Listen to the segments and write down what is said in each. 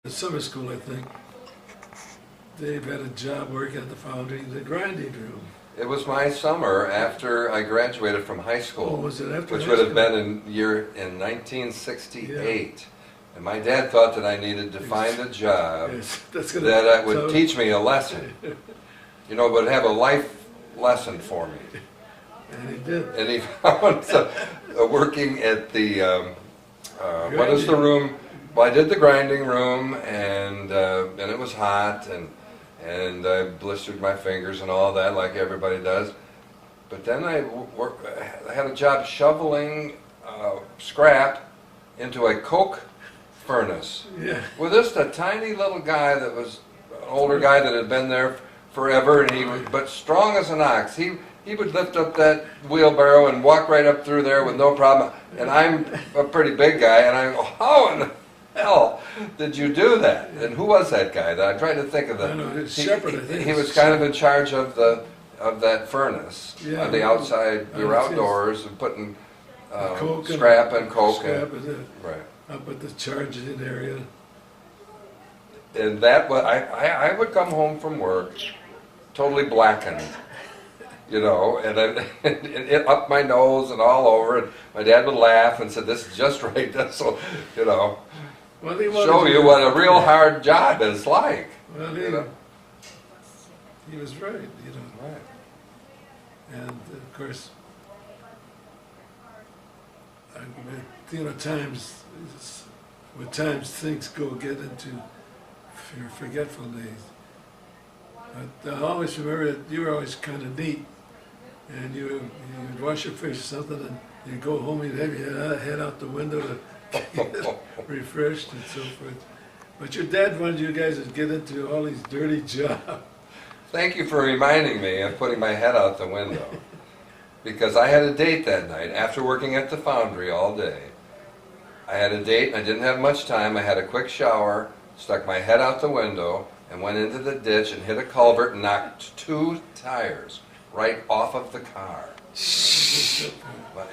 in summer school, I think, Dave had a job working at the foundry in the grinding room. It was my summer after I graduated from high Oh, school, was it after which high would have school? been in 1968. And my dad thought that I needed to find a job Yes, that's gonna. that would so- teach me a lesson, would have a life lesson for me. And he did. And he found working at the, what is the room? Well, I did the grinding room, and it was hot, and I blistered my fingers and all that, like everybody does. But then I had a job shoveling scrap into a coke furnace Yeah. with just a tiny little guy that was an older guy that had been there forever, and he was but strong as an ox. He would lift up that wheelbarrow and walk right up through there with no problem. And I'm a pretty big guy, and I go, how in the hell did you do that? And who was that guy? I'm trying to think of I don't know, it's Shepherd, I think. He was kind of in charge of that furnace Yeah. on the outside. We were Yes, yes. outdoors and putting Coke and- scrap and coke. Scrap is it. Right. Up at the charging area. And that was, I would come home from work totally blackened, and it up my nose and all over. And my dad would laugh and said, "This is just right. That's so, Well, he wanted show to- you what a real hard job is like." Well, he was right, Right. And of course, times things get into forgetfulness. But I always remember that you were always kind of neat, and you'd wash your face or something, and you'd go home, you'd have your head out the window to get refreshed and so forth. But your dad wanted you guys to get into all these dirty jobs. Thank you for reminding me of putting my head out the window, because I had a date that night after working at the foundry all day. I had a date and I didn't have much time. I had a quick shower, stuck my head out the window, and went into the ditch and hit a culvert and knocked 2 tires right off of the car.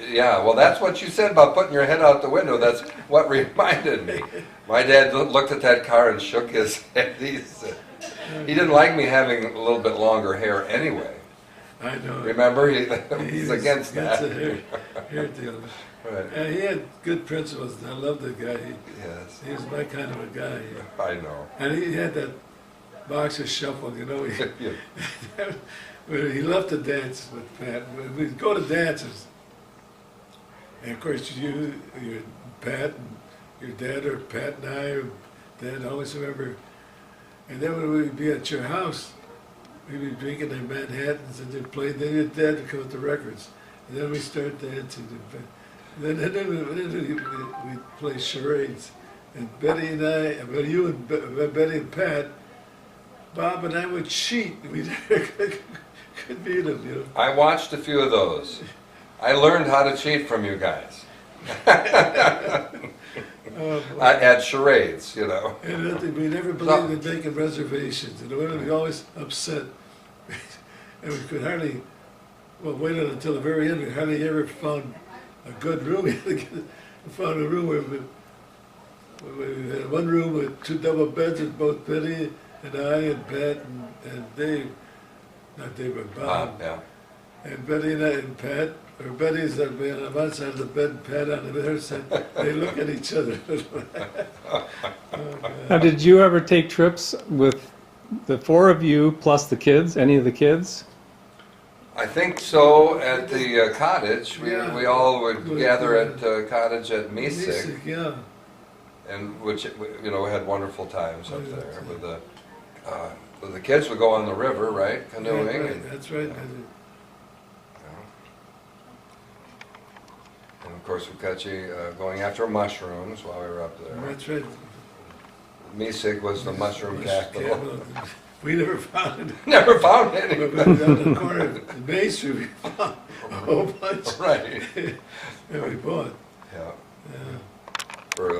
Yeah, well, that's what you said about putting your head out the window. That's what reminded me. My dad looked at that car and shook his head. He didn't like me having a little bit longer hair anyway. I know. Remember, he was against that. the hair deal. Right. And he had good principles. I loved the guy. Yes, He was my kind of a guy. I know. And he had that boxer shuffle, Yeah. Where he loved to dance with Pat. We'd go to dances. And of course, your Pat and your dad, or Pat and I, or Dad, I always remember. And then when we'd be at your house, we'd be drinking in Manhattans and they'd play. Then your dad would come with the records. And then we start dancing. And then we'd play charades. And Betty and I, well, you and Betty and Pat, Bob and I would cheat. We could beat them, I watched a few of those. I learned how to cheat from you guys. At charades, And we never believed in making reservations. And we always upset. And we could hardly, wait until the very end. We hardly ever found a good room. We found a room where we had one room with 2 double beds with both Betty and I and Pat and Dave. Not Dave, but Bob. Yeah. And Betty and I and Pat, or Betty's on one side of the bed and Pat on the other side. They look at each other. Now, did you ever take trips with the 4 of you plus the kids, any of the kids? I think so. At the cottage, Yeah. we all would gather at cottage at Misig, Yeah. and which we had wonderful times up Oh, yeah, there that's with the kids would go on the river, right, canoeing, Yeah, right, and that's right. and of course with Kutchy going after mushrooms while we were up there. That's right. Misig was the mushroom capital. We never found it. Never found any. But on the corner of Main Street, we found a whole bunch. Right. And we bought. Yeah. Yeah. For